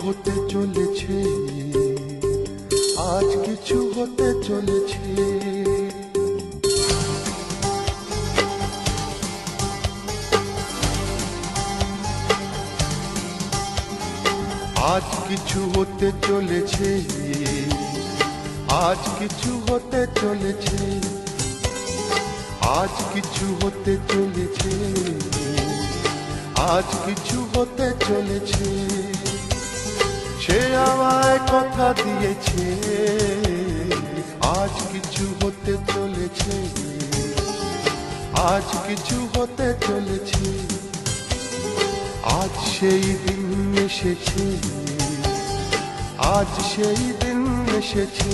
হতে চলেছে, আজ কিছু হতে চলেছে। আজ কিছু হতে চলেছে, আজ কিছু হতে চলেছে, আজ কিছু হতে চলেছে, আজ কিছু হতে চলেছে। সে আমায় কথা দিয়েছে, আজ কিছু হতে চলেছে, আজ কিছু হতে চলেছে। আজ সেই দিন এসেছে, আজ সেই দিন এসেছে,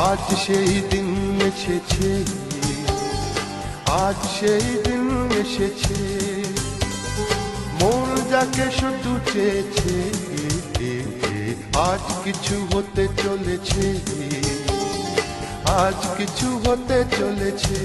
আজ সেই দিন এসেছে, আজ সেই দিন এসেছে। মন যাকে শুধু চেয়েছে, আজ কিছু হতে চলেছে, আজ কিছু হতে চলেছে।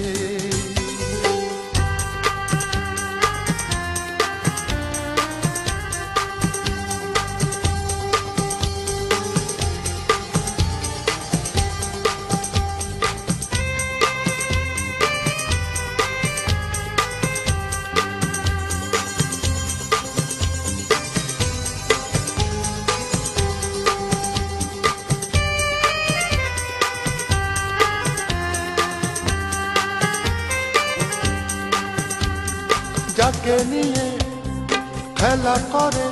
যাকে নিয়ে খেলা করে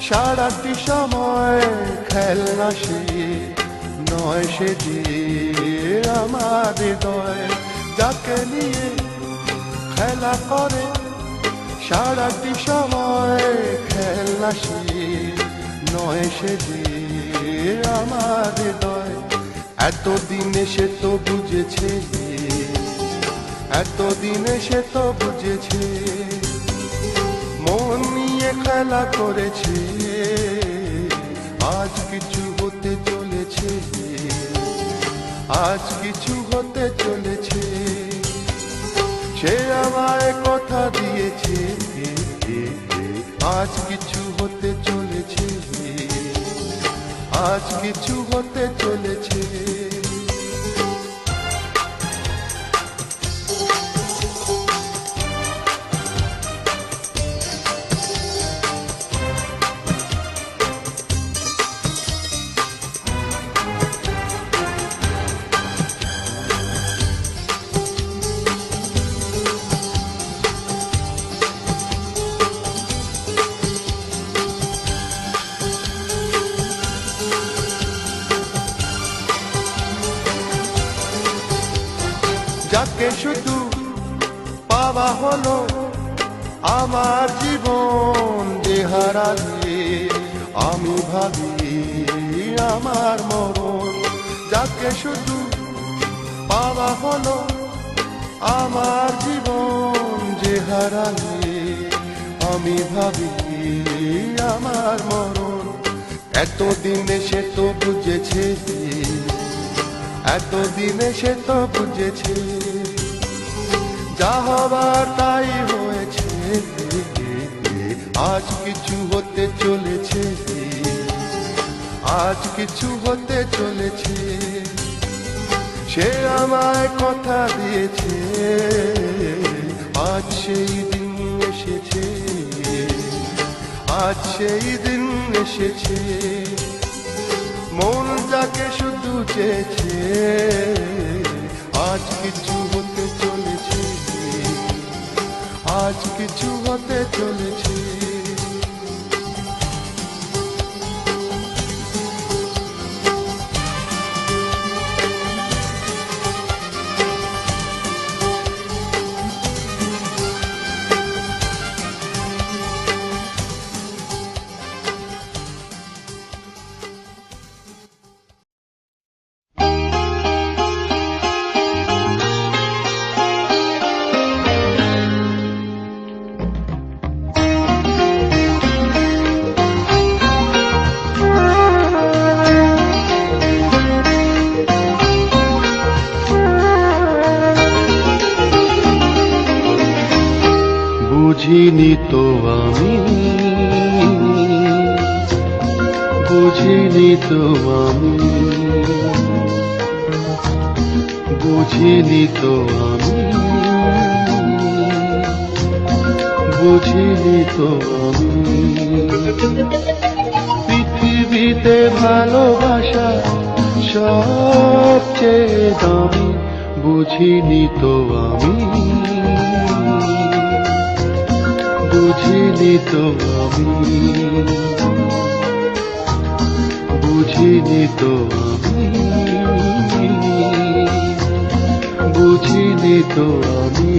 সারাটি সময়, খেলনা সে নয়, সে যে আমার হৃদয়। যাকে নিয়ে খেলা করে সারাটি সময়, খেলনা সে নয়, সে যে আমার হৃদয়। এতদিনে সে তো বুঝেছে, এতদিনে সে তো বুঝেছে, মন নিয়ে খেলা করেছে। আজ কিছু হতে চলেছে, আজ কিছু হতে চলেছে। সে আমায় কথা দিয়েছে, আজ কিছু হতে চলেছে, আজ কিছু হতে চলেছে। যাকে শুধু পাওয়া হলো আমার জীবন, যে হারালে আমি ভাবি আমার মরণ। যাকে শুধু পাওয়া হলো আমার জীবন, যে হারালে আমি ভাবি আমার মরণ। এতদিনে সে তো বুঝেছে, এতদিনে সে তো বুঝেছে, যা হবার তাই হয়েছে। আজ কিছু হতে চলেছে, আজ কিছু হতে চলেছে। সে আমায় কথা দিয়েছে, আজ সেই দিন এসেছে, আজ সেই দিন এসেছে। মন যাকে শুধু চেয়েছে, আজ কিছু হতে চলেছে, আজ কিছু হতে চলেছে। বুঝিনি তো আমি বুঝিনি তো আমি, বুঝিনি তো আমি, বুঝিনি তো আমি। পৃথিবীতে ভালোবাসা সবচেয়ে দামি, বুঝিনি তো আমি, বুঝিনি তো আমি, বুঝিনি তো আমি, বুঝিনি তো আমি।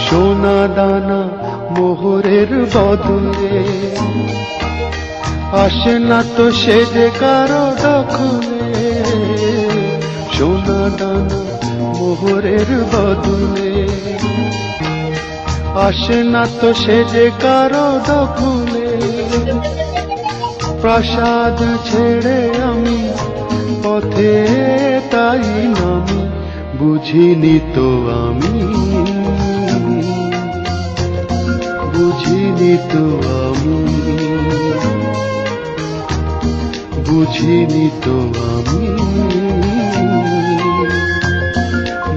সোনা দানা মোহরের বদলে আসে না তো সে যে কারো দখলে। সোনা দানা মোহরের বদলে আসে না তো সে যে কারো দখলে। প্রাসাদ ছেড়ে আমি পথে তাই নামি, বুঝিনি তো আমি, বুঝিনি তো আমি, বুঝিনি তো আমি,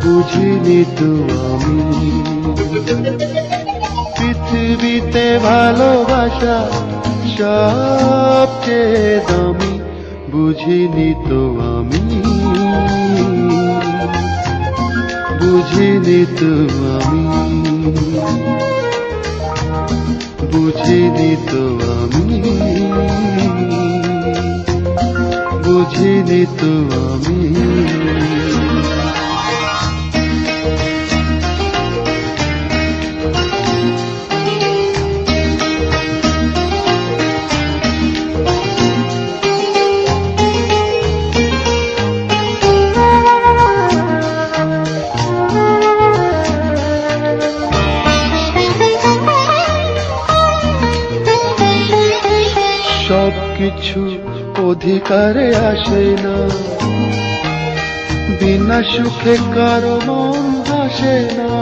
বুঝিনি তো আমি। পৃথিবীতে ভালোবাসা সবচেয়ে দামি, বুঝিনি তো আমি, বুঝিনি তো আমি, বুঝিনি তো আমি, বুঝিনি তো আমি। সবকিছু অধিকারে আসে না, বিনা সুখে কারো মন হাসে না।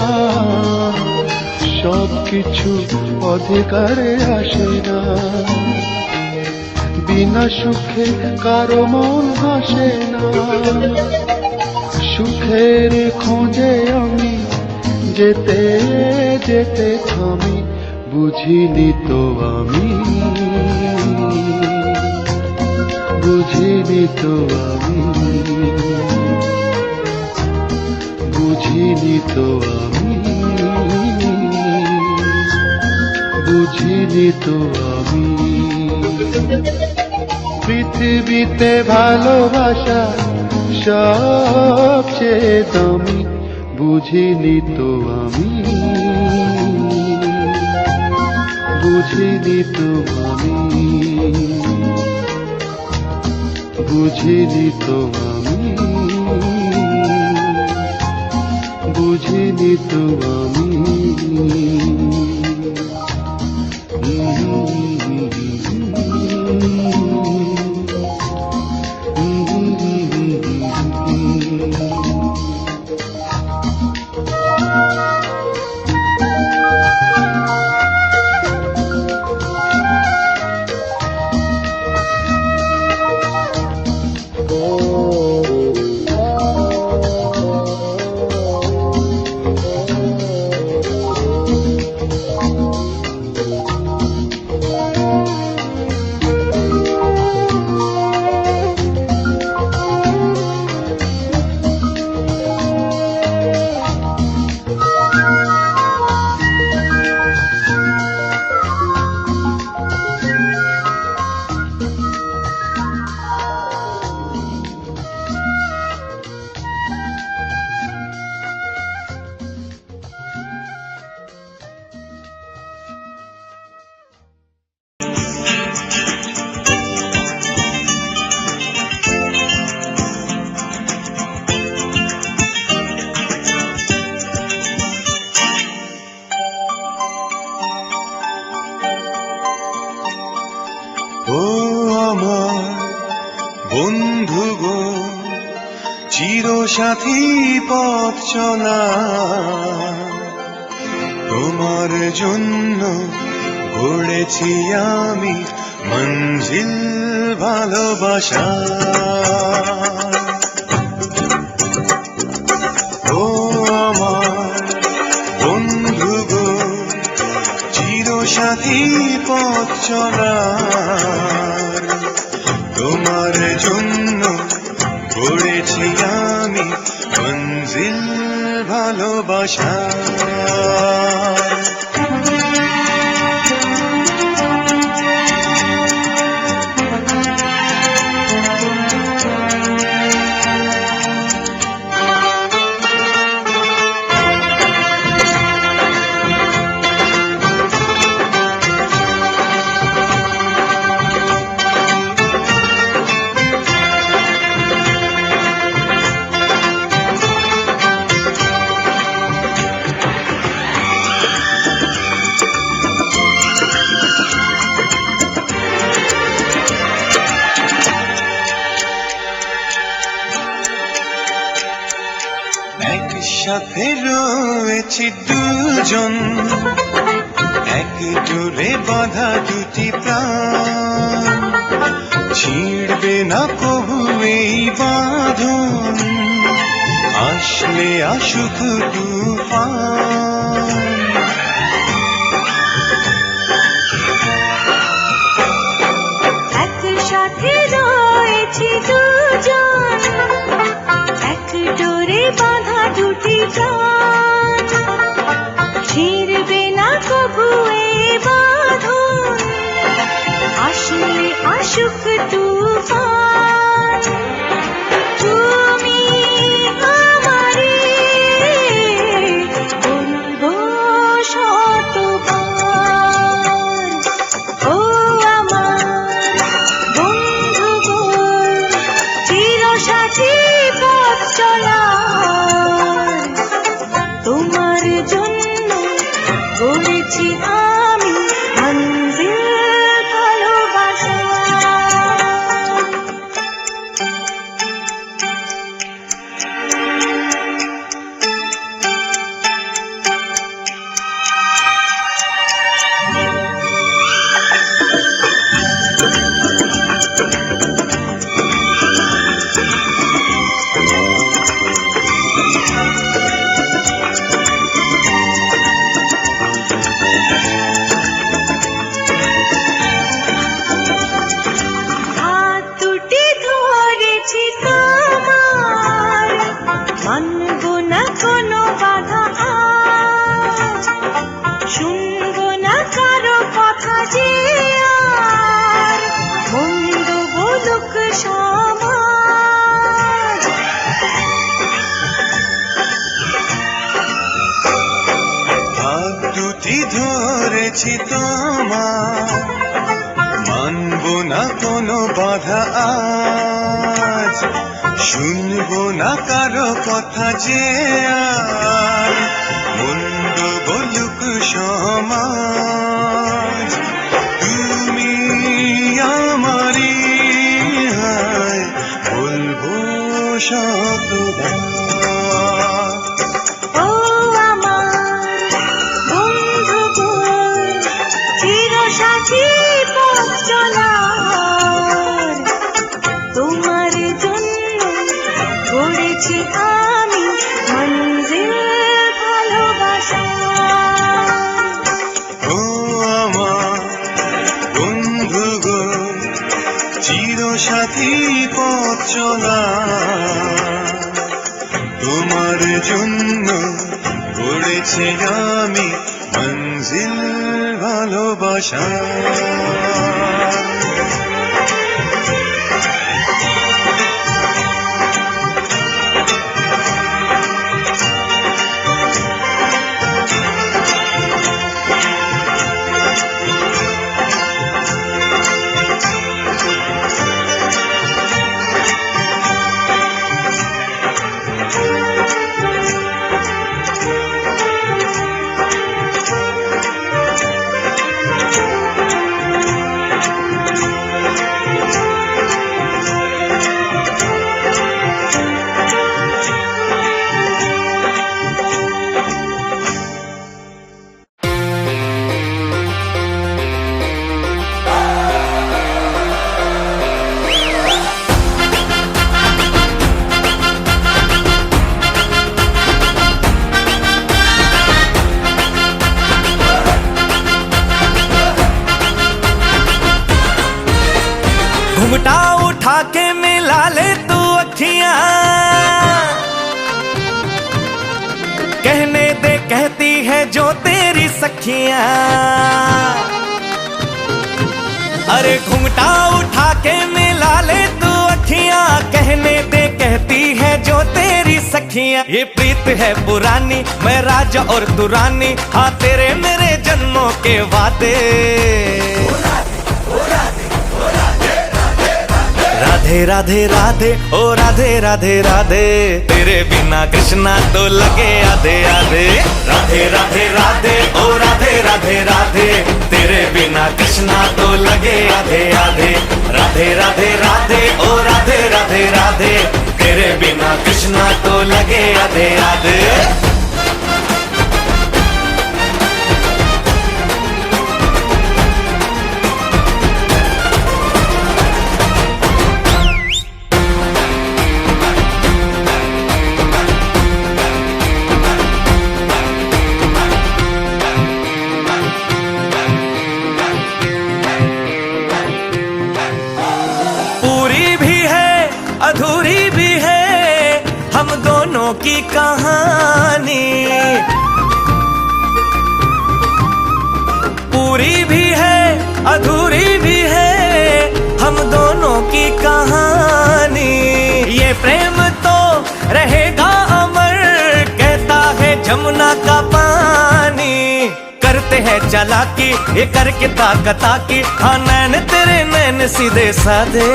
সবকিছু অধিকারে আসে না, বিনা সুখে কারো মন হাসে না। সুখের খোঁজে আমি যেতে যেতে থামি, বুঝিনি তো আমি, বুঝিনি তো আমি, বুঝিনি তো আমি, বুঝিনি তো আমি। পৃথিবীতে ভালোবাসা সবচেয়ে দামি, বুঝিনি তো আমি, বুঝিনি তো আমি, বুঝিনি তো আমি, বুঝিনি তো আমি। ও আমার বন্ধু গো, চিরসাথী পথ চলা, তোমার জন্য গড়েছি আমি মঞ্জিল ভালোবাসা। ও আমার বন্ধু গো, চিরসাথী পথ চলা, তোমার জন্য গড়েছি আমি মঞ্জিল ভালোবাসা। একসাথে রয়েছি দুজন, এক জোরে বাঁধা দুটি প্রাণ, ছিড়বে না কবু এই বাঁধন, আসলে আসুক তুফান। একসাথে রয়েছি দুজন, এক ডোরে বাঁধা দুটি প্রাণ, ছিড়বে না কবু এ বাঁধন, আসলে আসুক তুফান। তুমি আমারে বলবো শতবার, ও আমার বন্ধু গো, চিরসাথী পথ চলা, তোমার জন্য গড়েছি আমি মঞ্জিল ভালোবাসা। হাত দুটি ধরেছি তোমার, মানব না কোনো বাধা আজ, শুনবো না কারো কথা যে আর, মন্দ বলুক সমাজ। হাত দুটি ধরেছি তোমার, মানবো না কোনো বাধা আজ, শুনবো না কারো কথা যে আর, মন্দ বলুক সমাজ। তুমি আমারি হায় বলবো শতবার। ও আমার বন্ধু গো, চিরসাথী পথ চলা, তোমার জন্য গড়েছি আমি মঞ্জিল ভালোবাসা। ও আমার বন্ধু গো, চিরসাথী পথ চলা, তোমার জন্য গড়েছি আমি মঞ্জিল ভালোবাসা। घुंघटा उठा के मिला ले तू अखियां, कहने दे कहती है जो तेरी सखियां। अरे घुंघटा उठा के मिला ले तू अखियां, कहने दे कहती है जो तेरी सखियां। ये प्रीत है पुरानी, मैं राजा और तू रानी, हाँ तेरे मेरे जन्मों के वादे। राधे राधे राधे ओ राधे राधे राधे, तेरे बिना कृष्णा तो लगे आधे आधे। राधे राधे राधे ओ राधे राधे राधे, तेरे बिना कृष्णा तो लगे आधे आधे। राधे राधे राधे ओ राधे राधे राधे, तेरे बिना कृष्णा तो लगे आधे आधे। अधूरी भी है हम दोनों की कहानी, पूरी भी है अधूरी भी है हम दोनों की कहानी। ये प्रेम तो रहेगा अमर, कहता है जमुना का पानी। करते हैं चालाकी ये करके ताकता की, हाँ नैन तेरे नैन सीधे साधे।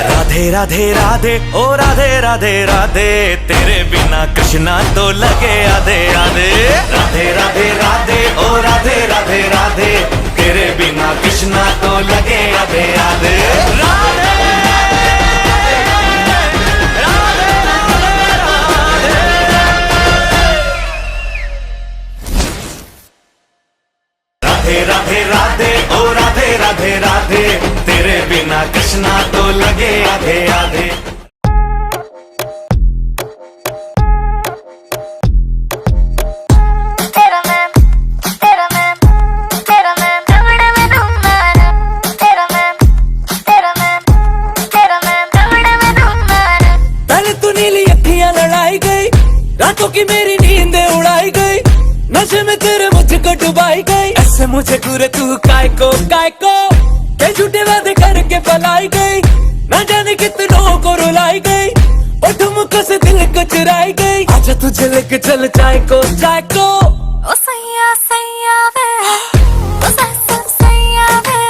राधे राधे राधे ओ राधे राधे राधे, तेरे बिना कृष्णा तो लगे आधे आधे। राधे राधे राधे ओ राधे राधे राधे, तेरे बिना कृष्णा तो लगे आधे आधे। राधे राधे राधे ओ राधे राधे राधे, तेरे बिना कृष्णा तो लगे आधे आधे। पहले तू नीली अखियां लड़ाई गई, रातों की मेरी नींद उड़ाई गई, नशे में तेरे मुझको डुबाई गई। ऐसे मुझे घूरे तू काय को ते झूठे वादे करके पलाई गई, ना जाने कितनों को रुलाई गई, और ठुमकों से दिल को चुराई गई। आजा तुझे लेके चल चाय को ओ सैया सैया वे, ओ सैया वे,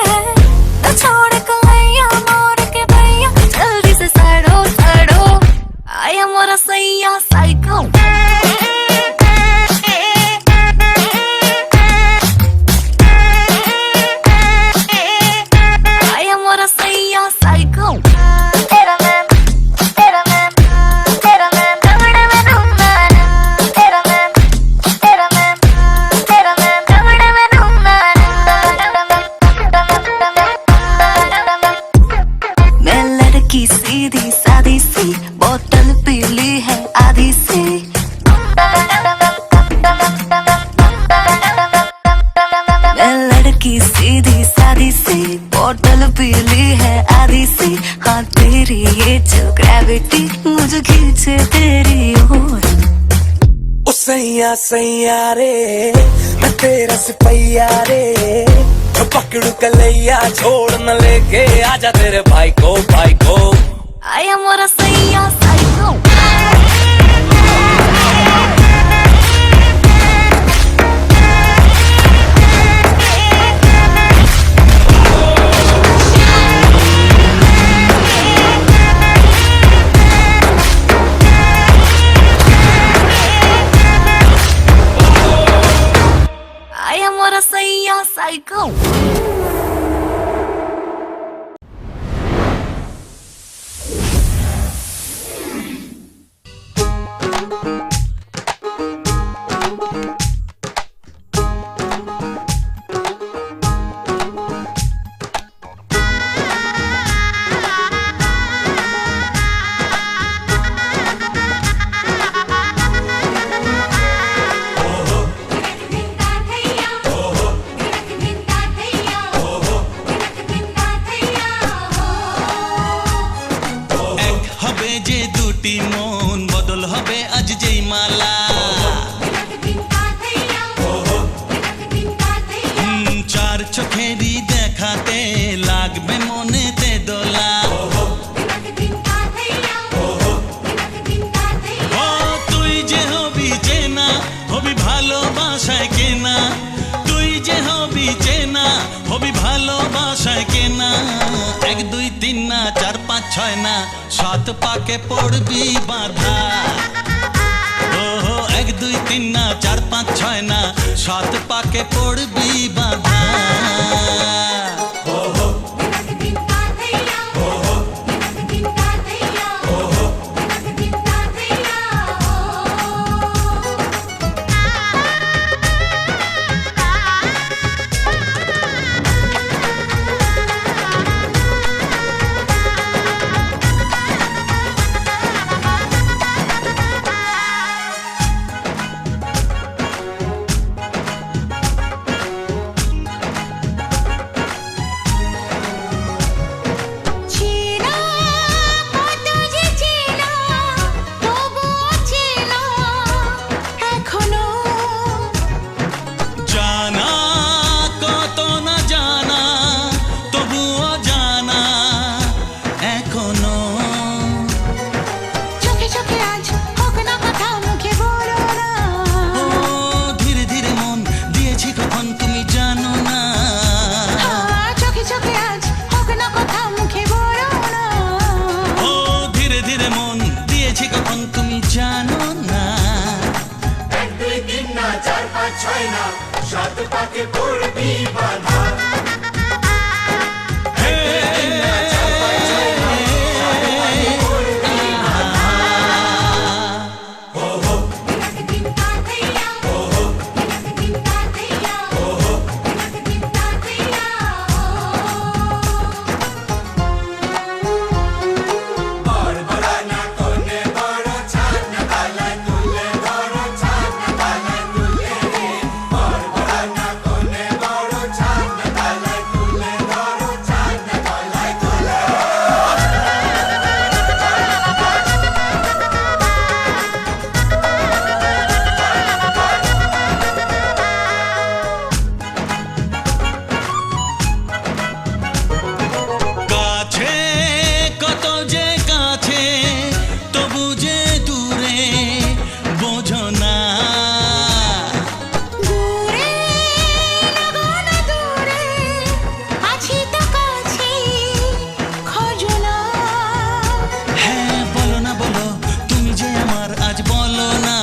न छोड़ कलैया मोर के भैया, जल्दी से सड़ो आया मोरा सैया साइको। सीधी सादी सी बोतल पीली है आधी सी, मैं लड़की सीधी सादी सी बोतल पीली है आधी सी। हाँ तेरी ये जो ग्रेविटी मुझे खींचे तेरी ओर। ओ सैया सैया रे मैं तेरा सिपैया रे, पकड़ू कलैया छोड़ न लेके आजा तेरे भाई को आया मोरा सैया साइको। आया मोरा सैया साइको। ভালোবাসায় কেনা, তুই যে হবি চেনা, হবি ভালোবাসায় কেনা। 1 2 3 না 4 5 6 না 7 পাকে পড়বি বাঁধা। ওহো 1 2 3 না 4 5 6 না 7 পাকে পড়বি বাঁধা। চেনা কত যে চেনা তবুও চেনা এখনো। জানা কত না জানা তবুও জানা এখনো। চোখে চোখে আজ হোক না কথা মুখে বলো না। ও ধীরে ধীরে মন দিয়েছি কখন তুমি জানো না। চোখে চোখে আজ হোক না কথা মুখে বলো না। ও ধীরে ধীরে মন দিয়েছি কখন তুমি জানো না। 1 2 3 না 4 5 6 না 7 পাকে পড়বি বাঁধা। কাছে কত যে কাছে তবু যে দূরে বোঝো না। দূরে লাগো না দূরে আছি তো কাছে খোঁজো না। হ্যাঁ বলো না বলো তুমি যে আমার আজ বলো না।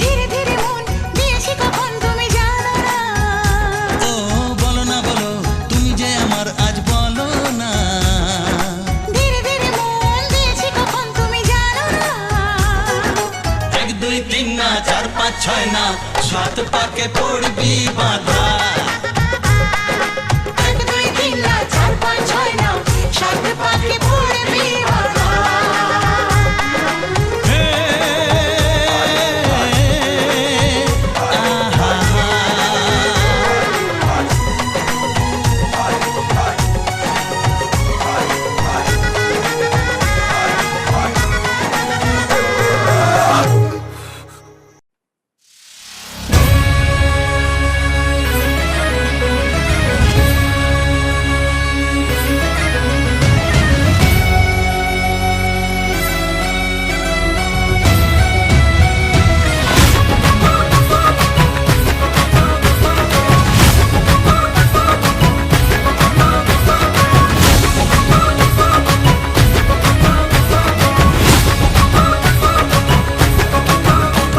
ধীরে ধীরে মন দিয়েছি কখন তুমি জানো না। ও বলো না বলো তুমি যে আমার আজ বলো না। ধীরে ধীরে মন দিয়েছি কখন তুমি জানো না। 1 2 3 না 4 5 6 না 7 পাকে পড়বি বাঁধা। 1 2 3 না 4 5 6 না 7 পাকে পড়বি বাঁধা।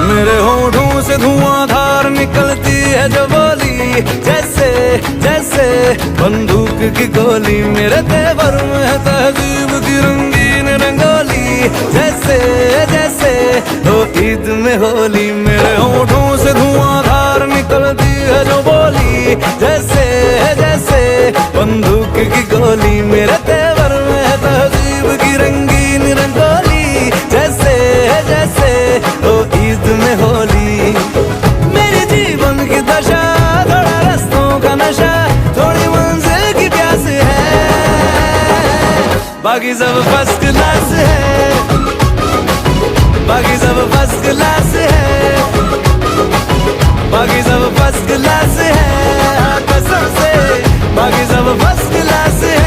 मेरे होठों से धुआंधार निकलती है जो बोली, जैसे जैसे बंदूक की गोली। मेरे तेवर में है तहजीब की रंगीन रंगोली, जैसे जैसे हो ईद में होली। मेरे होठों से धुआंधार निकलती है जो बोली, जैसे जैसे बंदूक की गोली। मेरे तेवर में है तहजीब की रंगीन रंगोली, जैसे जैसे हो ईद में होली। मेरे जीवन की दशा थोड़ा रस्तों का नशा, थोड़ी मंजिल की प्यास है, बाकी सब फर्स्ट क्लास है, बाकी सब फर्स्ट क्लास है, बाकी सब फर्स्ट क्लास है। हाँ, कसम से बाकी सब फर्स्ट क्लास है।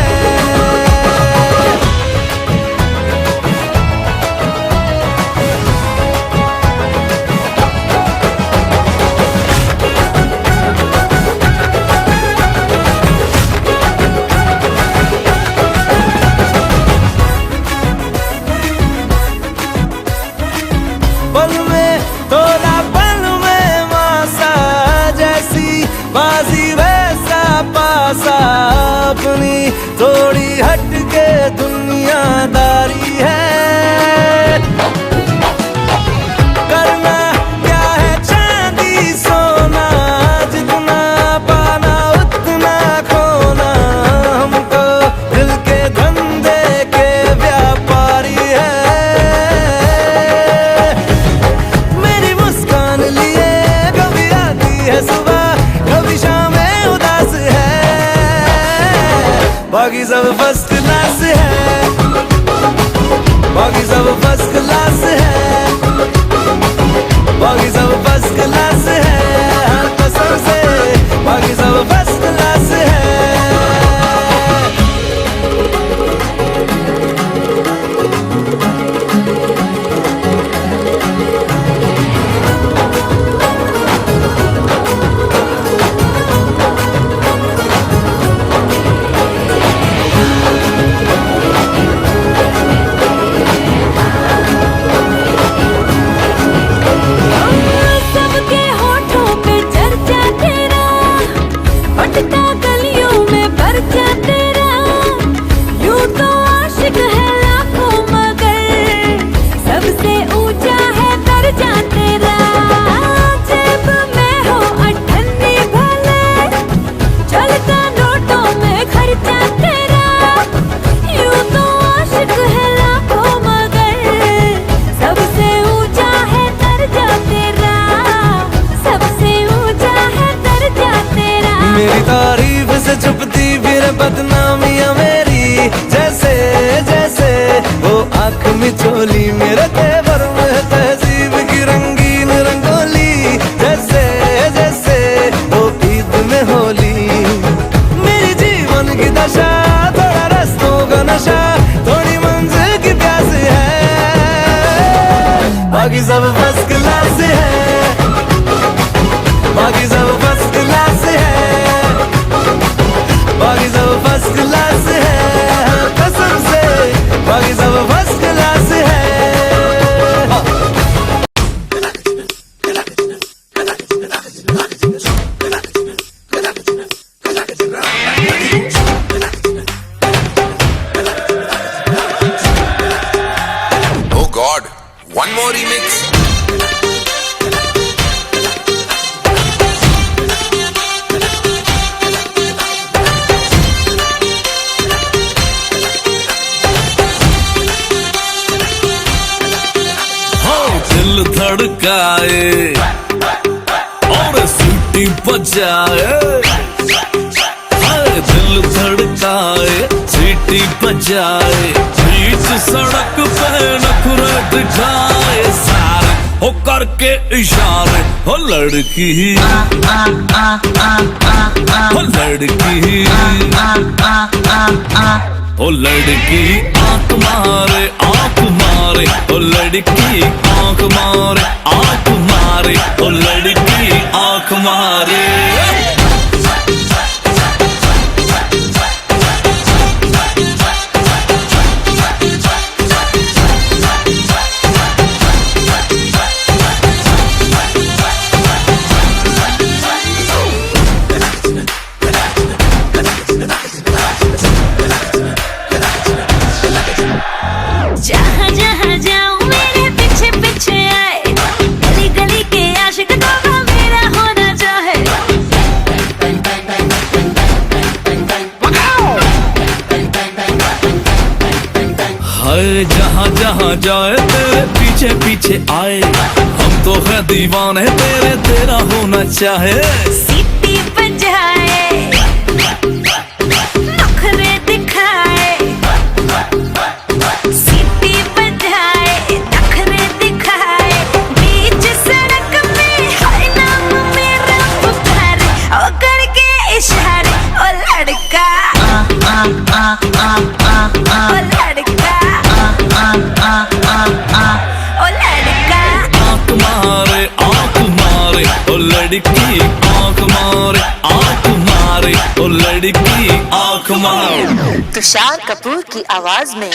हट के दुनियादारी है। करना क्या है चांदी सोना, जितना पाना उतना खोना, हम तो दिल के धंधे के व्यापारी है। मेरी मुस्कान लिए कभी आती है सुबह, कभी शामें उदास है, बाकी सब फर्स्ट क्लास है, बाकी सब फर्स्ट क्लास है, बाकी सब फर्स्ट क्लास है, हर कसम से बाकी सब फर्स्ट क्लास है। सबके होठों पे चर्चा तेरा, भटका गलियों में परचा तेरा, यूं तो आशिक है लाखों मगर सबसे ऊंचा है दर्जा तेरा। जेब में हो अठन्नी भले, चलता नोटों में खर्चा तेरा, यूं तो आशिक है लाखों मगर सबसे ऊंचा है दर्जा तेरा, सबसे ऊंचा है दर्जा तेरा। मेरी तारीफ से छुपती फिर बदनामियां मेरी, जैसे जैसे वो आंख में चोली, मेरे तेवर में तहजीब की रंगीन रंगोली, जैसे जैसे वो ईद में होली। मेरी जीवन की दशा थोड़ा रस्तों का नशा, थोड़ी मंजिल की प्यास है, बाकी सब फर्स्ट क्लास है, बाकी सब फर्स्ट क्लास है, बाकी सब फर्स्ट क्लास है, हाँ, कसम से बाकी सब फर्स्ट क्लास है। Oh God, one more remix. दिल धड़काए और सीटी बजाए, दिल धड़काए सीटी बजाए, बीच सड़क पे नखरे दिखाए, सारे हो करके इशारे, हो लड़की हो लड़की ओ लड़की आंख मारे आंख मारे, ओ लड़की आंख मारे आंख मारे, ओ लड़की आंख मारे। जहाँ जहाँ जाऊँ मेरे पीछे पीछे आए, गली गली के आशिक तो मेरा होना चाहे। हाय जहाँ जहाँ जाए तेरे पीछे पीछे आए, हम तो है दीवाने तेरे, तेरा होना चाहे। सीटी बजाए, नखरे दिखाए, सीटी बजाए, नखरे दिखाए, बीच सड़क पे हाय नाम मेरा पुकारे, ओ करके इशारे, ओ लड़का ओ लड़का ओ लड़का। आंख मारे आंख मारे, ओ लड़की आंख मारे आंख मारे, ओ लड़की आंख मारे। तुषार कपूर की आवाज में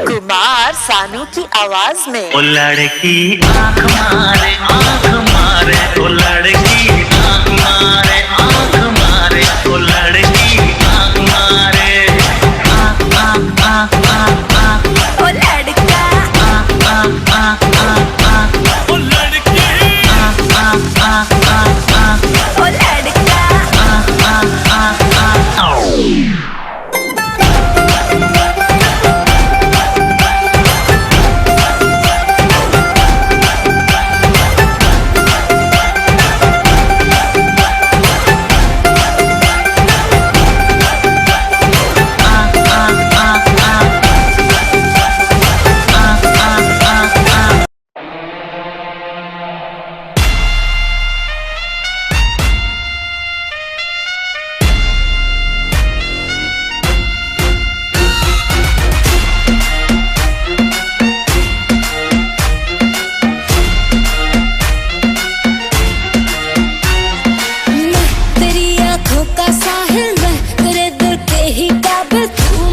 कुमार सानू की आवाज में। ओ लड़की आंख मारे ओ लड़की आंख मारे ओ लड़की आंख मारे ओ लड़का ओ लड़की ओ लड़का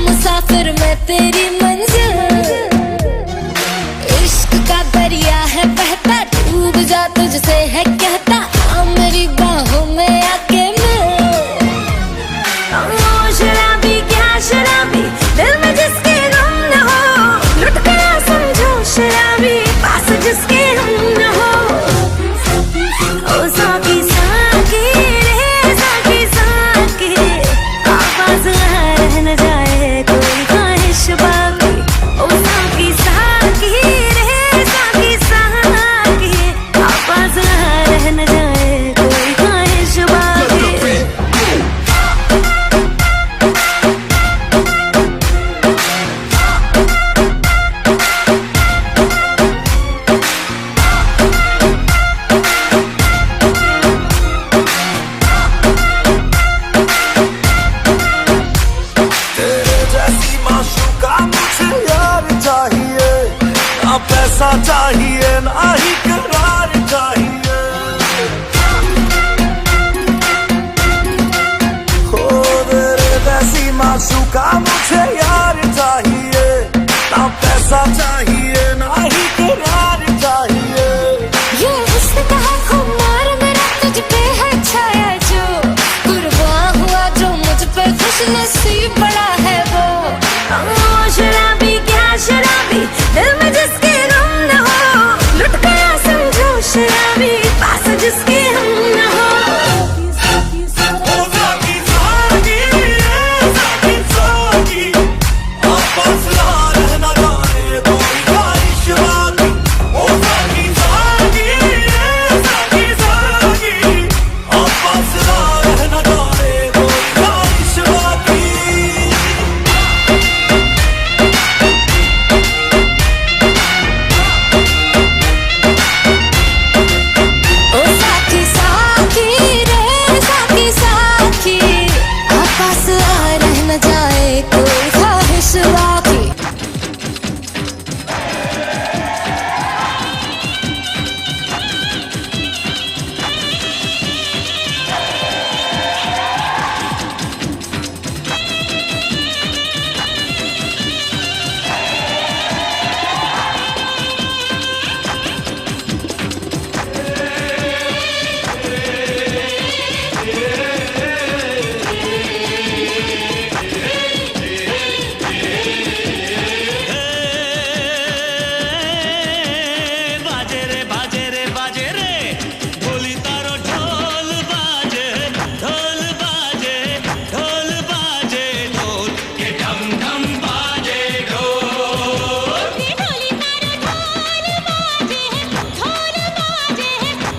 मुसाफिर मैं तेरी मंजिल, इश्क का दरिया है बहता, डूब जा तुझसे है कहता, आ मेरी बाहों में आके मिल। ओ शराबी क्या शराबी, दिल में जिसके गम न हो, लुट गया समझो शराबी, पास जिसके हम न हो। ओ साकी साकी रे साकी साकी, आवाज रह न जाए कोई ख्वाहिश बाकी। ओ साकी साकी रे साकी साकी, आवाज रह न जाए कोई ख्वाहिश बाकी। तेरे जैसी माशूका मुझे यार चाहिए, ना पैसा चाहिए ना ही करार चाहिए। हो तेरे जैसी माशूका मुझे यार चाहिए, ना पैसा चाहिए ना ही करार चाहिए। ये हुस्न का खुमार मेरा तुझ पे है छाया जो, कुर्बान हुआ जो मुझ पे खुश नसीब बड़ा है वो। ओ शराबी क्या शराबी, दिल में जिसके गम न हो, लुट गया समझो शराबी, पास जिसके हम न हो। ओ साकी साकी रे साकी साकी, आपस यार न जाए कोई ख्वाहिश बाकी। ओ साकी साकी रे साकी साकी, आपस यार न जाए कोई ख्वाहिश बाकी। ओ साकी साकी रे साकी साकी, आपस रह न जाए कोई ख्वाहिश बाकी। बाजे रे बाजे रे बाजे रे, ढोली तारो ढोल बाजे ढोल बाजे ढोल बाजे ढोल के ढम ढम बाजे ढोल। ढोली तारो ढोल बाजे ढोल बाजे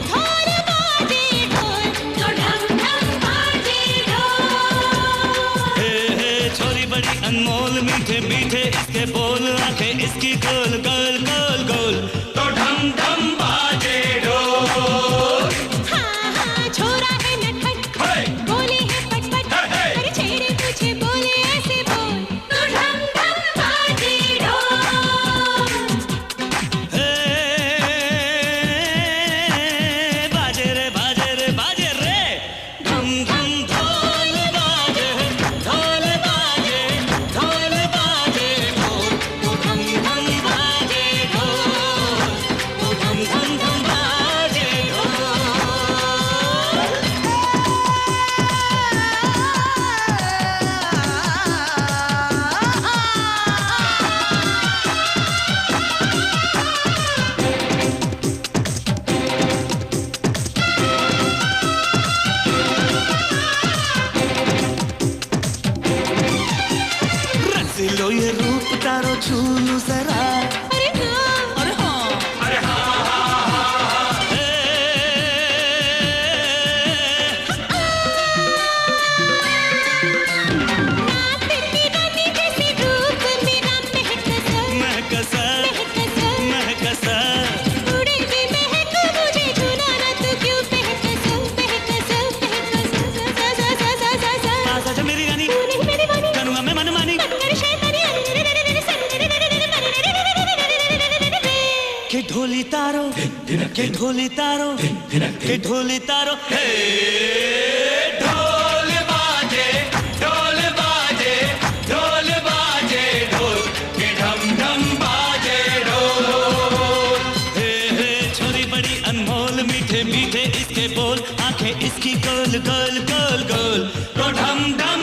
ढोल बाजे ढोल, तो ढम ढम बाजे ढोल। हे छोरी बड़ी अनमोल मीठे मीठे इसके बोल, आंखें इसकी गोल गोल गोल गोल, तो ढम ढम बाजे ढोल। हाँ हाँ छोरा है नटखट, बोले है पटपट, पर छेड़े तुझे बोले ऐसे बोल, तो ढम ढम बाजे ढोल। हे बाजे रे बाजे रे बाजे रे, धम धम ढोल बाजे ढोल बाजे ढोल बाजे ढोल, तो धम धम बाजे तारो छूलू जरा अरे हाँ अरे हाँ तेरी रानी जैसी रूप मेरा महकसा महकसा उड़े भी महक मुझे छूना ना तू क्यों आजा मेरी रानी नहीं मेरी वाली करूँगा मैं मनमानी मेरी शैतानी के ढोली तारो के ढोली तारो के ढोली तारो हे ढोल बाजे ढोल बाजे ढोल बाजे ढोल के ढम ढम बाजे ढोल हे छोरी बड़ी अनमोल मीठे मीठे इसके बोल आंखें इसकी गोल गोल गोल गोल तो ढम ढम